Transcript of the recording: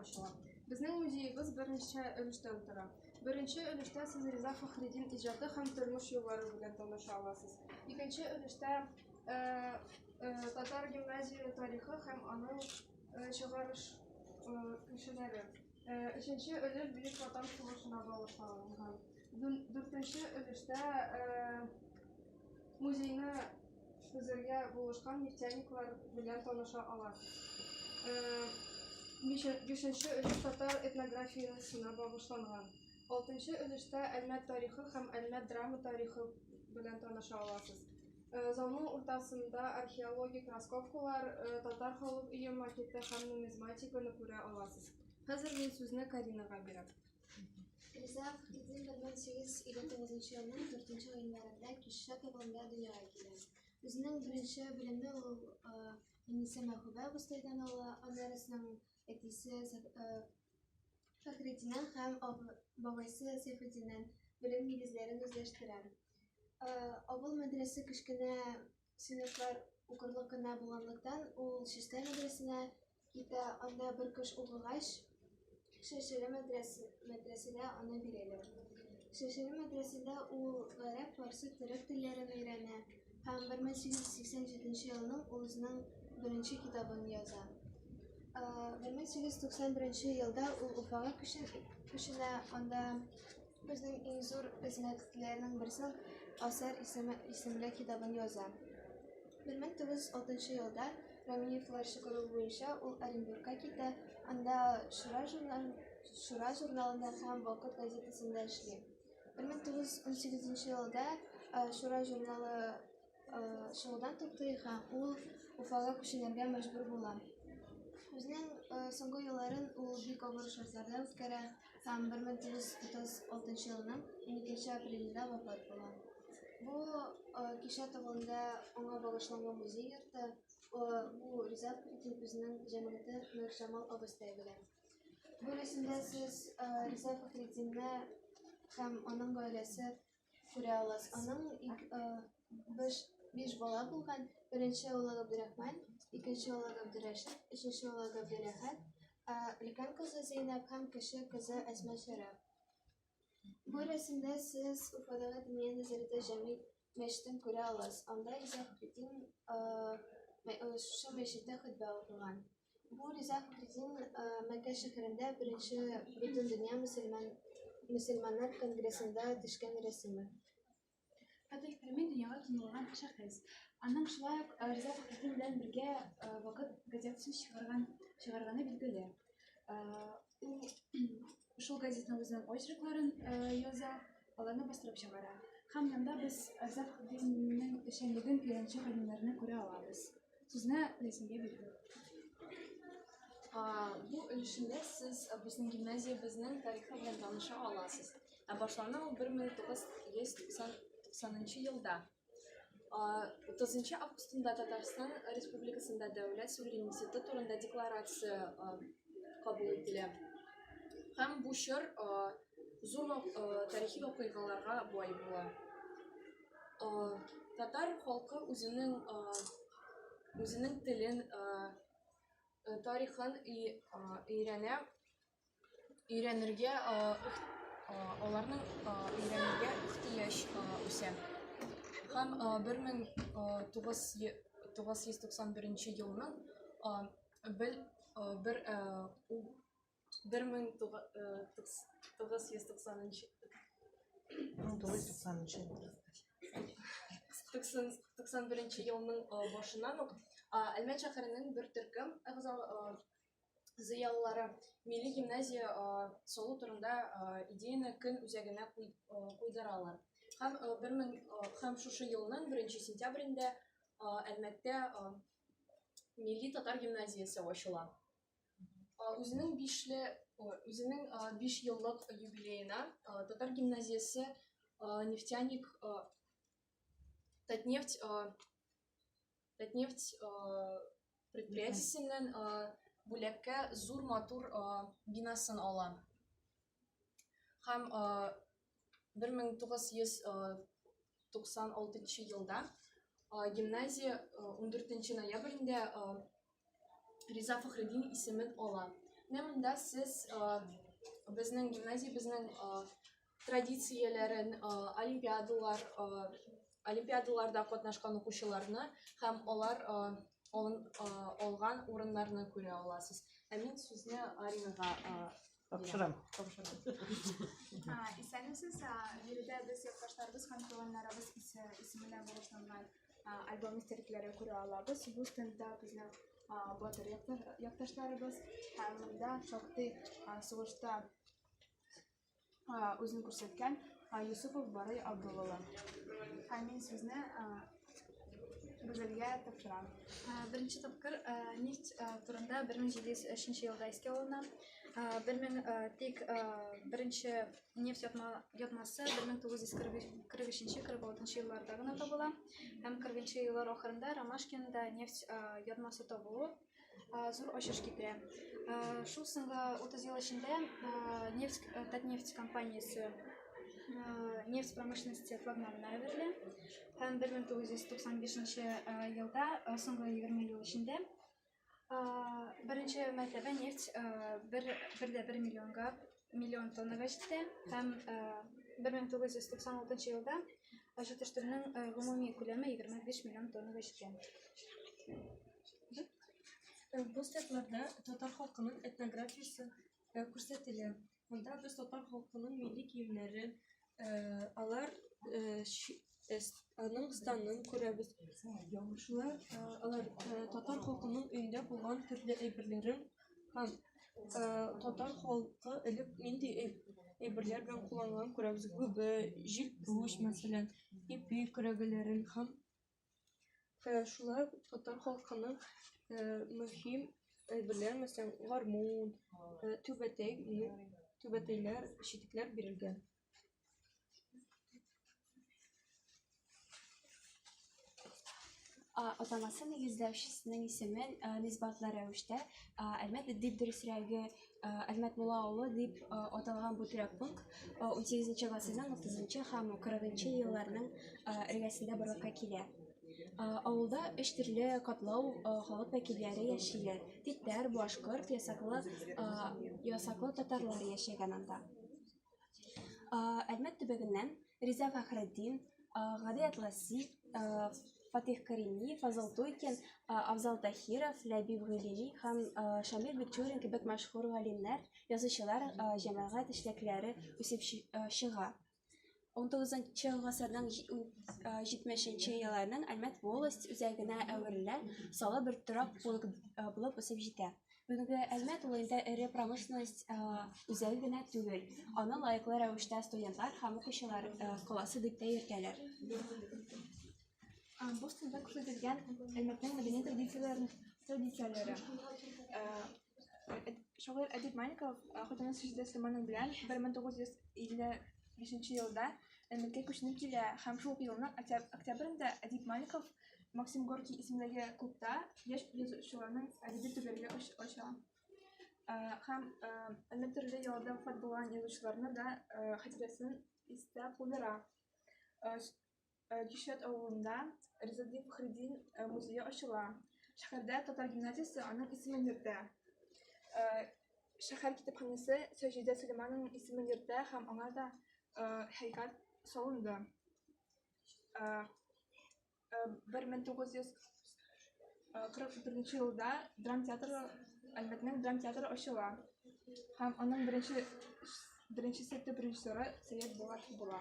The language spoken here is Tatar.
ачыла. Безнең музеебыз беренче өлештә тора. Беренче өлештә сез Риза Фәхреддин иҗаты һәм тормыш юллары белән таныша аласыз. Икенче өлештә татар гимназия тарихы һәм аның чыгарыш кешеләре. Өченче өлеш Бөек Ватан сугышына багышланган. Дүртенче өлештә музейны төзергә булышкан нефтяниклар белән таныша аласыз. Бишенче өлеш татар этнографиясенә багышланган. Алтынчы өлештә Әлмәт тарихы һәм Әлмәт драма тарихы белән таныша аласыз. Залның уртасында археологик раскопкалар, татар халык өе макеты һәм нумизматиканы күрә аласыз. Хәзер мин сүзне Каринага бирәм. Риза Фәхреддин 1859 елның 4 гыйнварында Кишә авылында дөньяга килә. Үзенең беренче белемне ул Әнисе Мәхүбә абыстайдан ала, аннарысының әтисе Фәхреддиннән һәм бабайсы Сайфетдиннән белем нигезләрен үзләштерә. Авыл мәдрәсе кечкенә сыйныфлар укырлык кына булганлыктан ул Шиштай мәдрәсенә китә, анда бер кыш укыгач, Шәшеле мәдрәсәдә аны бирәләр. Шәшеле мәдрәсәдә ул гарәп, фарсы, төрек телләрен өйрәнә һәм 1887 елның үзенең беренче китабын яза. 1891 елда ул Уфага күченә, анда безнең иң зур хезмәтләренең берсен Асар исемле китабын яза. 1906 елда Рамиевлар чыгару буенча ул Оренбургка китә, анда Шура журналында һәм Вакыт газетасында эшли. 1918 елда Шура журналы шудан туктый һәм ул Уфага күченергә мәҗбүр була. Үзенең соңгы елларын ул бик авыр шартларда үткәрә һәм 1936 елның 12 апрелендә вафат була. Бу Кишә авылында аңа багышланган музей йорты, бу Риза Фәхреддин үзенең җәмгыяте Нурҗамал абыстай белән. Бу рәсемдә сез Риза Фәхреддинне һәм аның гаиләсе күрә аласыз. Аның 5 бала булган. Беренче улы Габдурахман, икенче улы Габдурашид, өченче улы Габдурахат, өлкән кызы Зейнәп һәм кече кызы Әсма Шәрәф. Бу рәсемдә сез Уфадагы Динья нәзарәте җәми мәчетен күрә аласыз. Анда Риза Фәхреддин шушы мәчеттә хутбә укыган. Бу Риза Фәхреддин Мәккә шәһәрендә беренче Бөтендөнья мөселманнар конгрессында төшкән рәсеме. Фатих Кәрим дөньяга танылган шәхес. Аның шулай ук Риза Фәхреддин белән бергә Вакыт газетасын чыгарганы билгеле. Ул шул газетаның үзенең очеркларын яза, аларны бастырып чыгара. Һәм янда без Риза Фәхреддиннең эшчәнлеген өйрәнче гыйлемнәрне күрә алабыз. Сүзне рәсемгә бирдем. Бу өлешендә сез безнең гимназиябезнең тарихы белән таныша аласыз. Башлана ул 1990 елда. 30 августында Татарстан Республикасында дәүләт суверенитеты турында декларация кабул ителә. Һәм бу чор зур тарихи вакыйгаларга бай була. Татар халкы үзенең телен, тарихын өйрәнергә, аларның өйрәнергә ихтыяҗ үсә. Һәм 1991 елның 1991 елның башыннан ук Әлмәт шәһәренең бер төркем зыялылары милли гимназия салу турында идеяны көн үзәгенә куйдыралар. Һәм шушы елның 1 сентябрендә Әлмәттә милли татар гимназиясе ачыла. Үзенең 5 еллык юбилеена татар гимназиясе нефтяник Татнефть предприятиесеннән бүләккә зур матур бинасын ала. Һәм 1996 елда гимназия 14 ноябрендә Риза Фәхреддин исемен ала. Менә монда сез безнең гимназия безнең традицияләрен, олимпиадаларда катнашкан укучыларны һәм алар алган урыннарны күрә аласыз. Ә мин сүзне Аринага Тапшырам. Исәнмесез, биредә без якташларыбыз һәм туганнарыбыз исеменә багышланган альбом истәлекләре күрә алабыз. Бу стендта безнең батыр якташларыбыз һәм монда шактый сугышта үзен күрсәткән Юсупов Барый Абдулловы. Һәм мин сүзне Гүзәлгә тапшырам. Беренче тапкыр нефть турында 1703 елда искә алына. Беренче нефть ятмасы 1943-46 елларда гына табыла. Һәм 40-нчы еллар ахырында Ромашкинда нефть ятмасы табылу зур ачыш китерә. Шул соңгы 30 ел эчендә Татнефть компаниясе нефть промышленности флагманына әверелә. Һәм 1995 елда соңгы 20 ел эчендә беренче мәртәбә нефть 1,1 миллион тоннага җитә. Һәм 1996 елда җитештерүнең гомуми күләме 25 миллион тоннага җитә. Бу стендларда татар халкының этнографиясы күрсәтелә. Монда без татар халкының милли киемнәрен, алар аның станын күрәбез. Шулар алар татар халкының өендә булган төрле әйберләрен һәм татар халкы элек нинди әйберләр белән кулланган күрәбез. Гүбе, җилпүш мәсәлән, ипи күрәгәләрен һәм шулар татар халкының мөһим әйберләр, мәсәлән, гармун, түбәтәйләр, читекләр бирелгән. Атамасы нигезләүчесенең исемен нисбатлы рәвештә Әлмәт дип дөресрәге Әлмәт Мулла авылы дип аталган бу төрәк пункт 18-нче гасырның 30-нчы һәм 40-нчы елларның эргәсендә барлыкка килә. Авылда 3 төрле катлау халык вәкилләре яшиләр. Титтәр, башкорт, ясаклы татарлар яшәгән анда. Әлмәт төбәгеннән Риза Фәхретдин, Гади Атласи, Фатих Карими, Фазыл Туйкин, Авзал Тахиров, Ләбиб Гыйлеми һәм Шамил Бикчурин кебек мәшһүр галимнәр, язучылар җәмәгать эшлекләре үсеп чыга. 19-нчы гасырның 70-нче елларның Әлмәт волость үзәгенә әверелә, салы бер торак булып үсеп җитә. Бүгенге Әлмәт улында эре промышленность үзәге генә түгел, аны лаеклы рәвештә студентлар һәм укучылар каласы дип тә йөртәләр. Бу стендта күрсәтелгән Әлмәтнең мәдәни традицияләре. Шагыйрь Әдип Маликов хатыны Сәҗидә Сөләйманова белән 1955 елда Әлмәткә күченеп килә һәм шул елның октябрендә Әдип Маликов Максим Горький исемендәге клубта яшь язучыларның әдәби төрләргә ача. Һәм Әлмәт төрле елда вафат булган язучыларны да хатирәсен истә калдыра. Кишәт авылында Ризади Фәхретдин музее ачыла. Шәһәрдә татар гимназиясе аның исемен йөртә. Шәһәр китапханәсе Сәҗидә Сөләйманованың исемен йөртә һәм аңа да һәйкәл салынды. 1944 елда Әлмәтнең драм театры ачыла. Һәм аның беренче сәттә режиссеры Сәйяд Булат була.